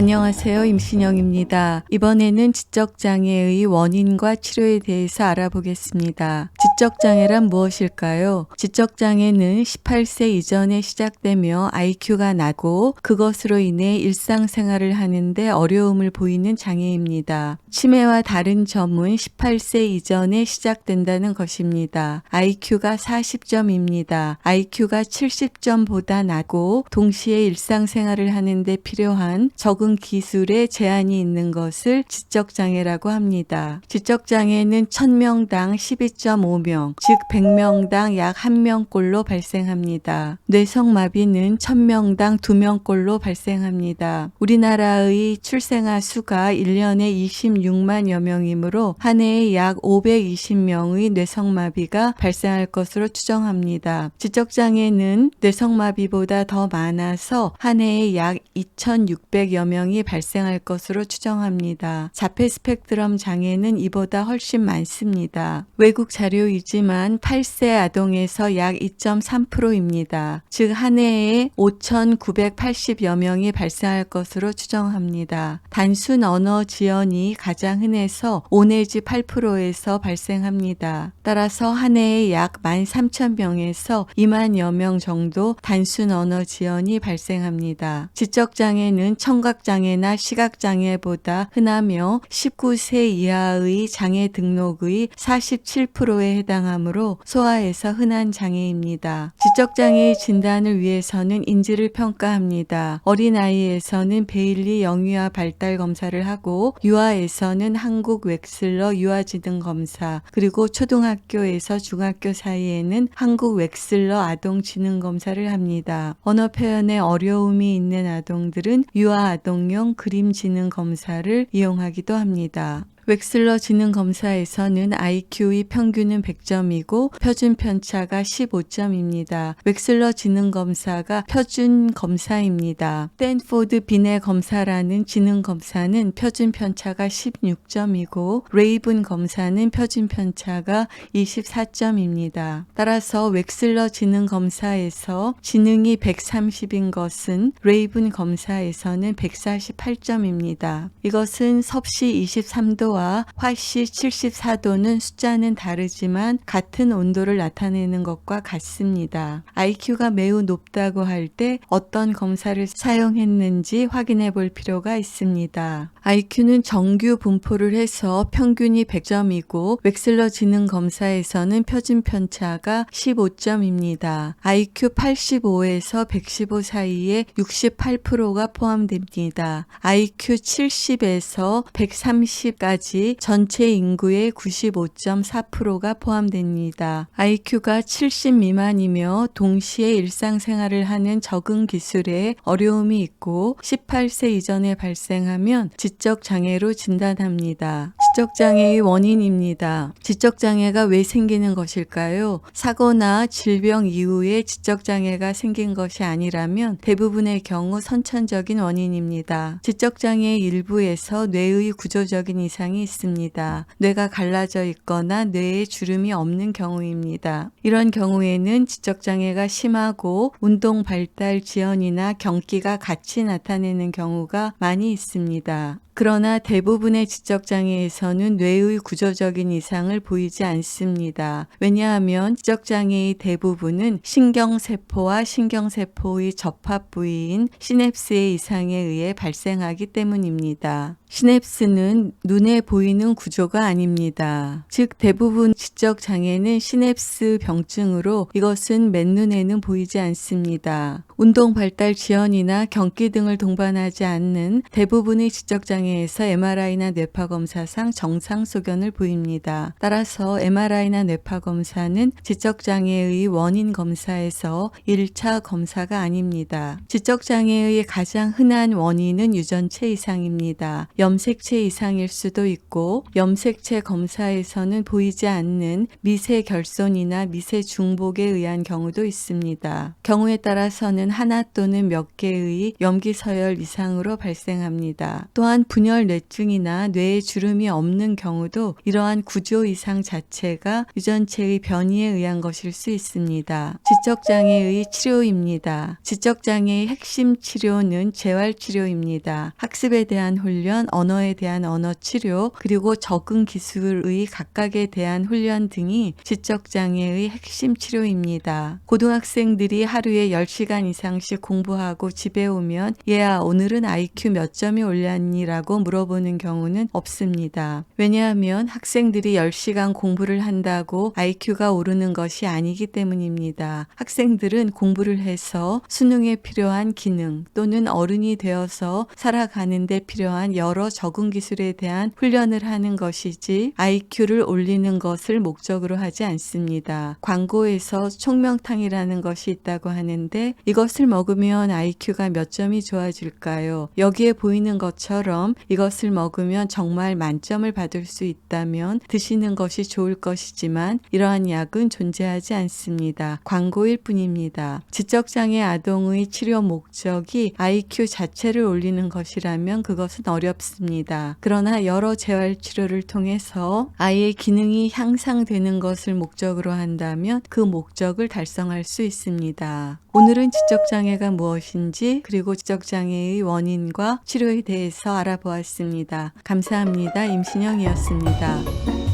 안녕하세요. 임신영입니다. 이번에는 지적장애의 원인과 치료에 대해서 알아보겠습니다. 지적장애란 무엇일까요? 지적장애는 18세 이전에 시작되며 IQ가 낮고 그것으로 인해 일상생활을 하는데 어려움을 보이는 장애입니다. 치매와 다른 점은 18세 이전에 시작된다는 것입니다. IQ가 40점입니다. IQ가 70점보다 낮고 동시에 일상생활을 하는데 필요한 적응 기술에 제한이 있는 것을 지적장애라고 합니다. 지적장애는 1000명당 12.5명, 즉 100명당 약 1명꼴로 발생합니다. 뇌성마비는 1000명당 2명꼴로 발생합니다. 우리나라의 출생아 수가 1년에 26만여 명이므로 한 해에 약 520명의 뇌성마비가 발생할 것으로 추정합니다. 지적장애는 뇌성마비보다 더 많아서 한 해에 약 2600여 명이 발생할 것으로 추정합니다. 자폐 스펙트럼 장애는 이보다 훨씬 많습니다. 외국 자료이지만 8세 아동에서 약 2.3%입니다. 즉 한 해에 5980여 명이 발생할 것으로 추정합니다. 단순 언어 지연이 가장 흔해서 5 내지 8%에서 발생합니다. 따라서 한 해에 약 13,000명에서 2만여 명 정도 단순 언어 지연이 발생합니다. 지적장애는 청각장애나 시각장애보다 흔하며 19세 이하의 장애 등록의 47%에 해당하므로 소아에서 흔한 장애입니다. 지적장애의 진단을 위해서는 인지를 평가합니다. 어린아이에서는 베일리 영유아 발달 검사를 하고 유아에서는 한국 웩슬러 유아지능 검사, 그리고 초등학교에서 중학교 사이에는 한국 웩슬러 아동 지능 검사를 합니다. 언어 표현에 어려움이 있는 아동들은 유아 아동용 그림 지능 검사를 이용하기도 합니다. 웩슬러 지능 검사에서는 IQ의 평균은 100점이고 표준 편차가 15점입니다. 웩슬러 지능 검사가 표준 검사입니다. 스탠포드 비네 검사라는 지능 검사는 표준 편차가 16점이고 레이븐 검사는 표준 편차가 24점입니다. 따라서 웩슬러 지능 검사에서 지능이 130인 것은 레이븐 검사에서는 148점입니다. 이것은 섭씨 23도 와 화씨 74도는 숫자는 다르지만 같은 온도를 나타내는 것과 같습니다. IQ가 매우 높다고 할 때 어떤 검사를 사용했는지 확인해 볼 필요가 있습니다. IQ는 정규 분포를 해서 평균이 100점이고 웩슬러 지능 검사에서는 표준 편차가 15점입니다. IQ 85에서 115 사이에 68%가 포함됩니다. IQ 70에서 130까지 전체 인구의 95.4%가 포함됩니다. IQ가 70 미만이며 동시에 일상생활을 하는 적응 기술에 어려움이 있고 18세 이전에 발생하면 지적장애로 진단합니다. 지적장애의 원인입니다. 지적장애가 왜 생기는 것일까요? 사고나 질병 이후에 지적장애가 생긴 것이 아니라면 대부분의 경우 선천적인 원인입니다. 지적장애의 일부에서 뇌의 구조적인 이상이 있습니다. 뇌가 갈라져 있거나 뇌에 주름이 없는 경우입니다. 이런 경우에는 지적장애가 심하고 운동 발달 지연이나 경기가 같이 나타내는 경우가 많이 있습니다. 그러나 대부분의 지적장애에서는 뇌의 구조적인 이상을 보이지 않습니다. 왜냐하면 지적장애의 대부분은 신경세포와 신경세포의 접합 부위인 시냅스의 이상에 의해 발생하기 때문입니다. 시냅스는 눈에 보이는 구조가 아닙니다. 즉 대부분 지적장애는 시냅스 병증으로 이것은 맨눈에는 보이지 않습니다. 운동 발달 지연이나 경기 등을 동반하지 않는 대부분의 지적장애에서 MRI나 뇌파 검사상 정상 소견을 보입니다. 따라서 MRI나 뇌파 검사는 지적장애의 원인 검사에서 1차 검사가 아닙니다. 지적장애의 가장 흔한 원인은 유전체 이상입니다. 염색체 이상일 수도 있고 염색체 검사에서는 보이지 않는 미세 결손이나 미세 중복에 의한 경우도 있습니다. 경우에 따라서는 하나 또는 몇 개의 염기서열 이상으로 발생합니다. 또한 분열 뇌증이나 뇌에 주름이 없는 경우도 이러한 구조 이상 자체가 유전체의 변이에 의한 것일 수 있습니다. 지적장애의 치료입니다. 지적장애의 핵심 치료는 재활치료입니다. 학습에 대한 훈련, 언어에 대한 언어치료, 그리고 적응 기술의 각각에 대한 훈련 등이 지적장애의 핵심 치료입니다. 고등학생들이 하루에 10시간 이상씩 공부하고 집에 오면 얘야 오늘은 IQ 몇 점이 올랐니? 라고 물어보는 경우는 없습니다. 왜냐하면 학생들이 10시간 공부를 한다고 IQ가 오르는 것이 아니기 때문입니다. 학생들은 공부를 해서 수능에 필요한 기능 또는 어른이 되어서 살아가는 데 필요한 여러 적응 기술에 대한 훈련을 하는 것이지 IQ를 올리는 것을 목적으로 하지 않습니다. 광고에서 총명탕이라는 것이 있다고 하는데 이것을 먹으면 IQ가 몇 점이 좋아질까요? 여기에 보이는 것처럼 이것을 먹으면 정말 만점을 받을 수 있다면 드시는 것이 좋을 것이지만 이러한 약은 존재하지 않습니다. 광고일 뿐입니다. 지적장애 아동의 치료 목적이 IQ 자체를 올리는 것이라면 그것은 어렵습니다. 그러나 여러 재활치료를 통해서 아이의 기능이 향상되는 것을 목적으로 한다면 그 목적을 달성할 수 있습니다. 오늘은 지적장애가 무엇인지 그리고 지적장애의 원인과 치료에 대해서 알아보았습니다. 감사합니다. 임신영이었습니다.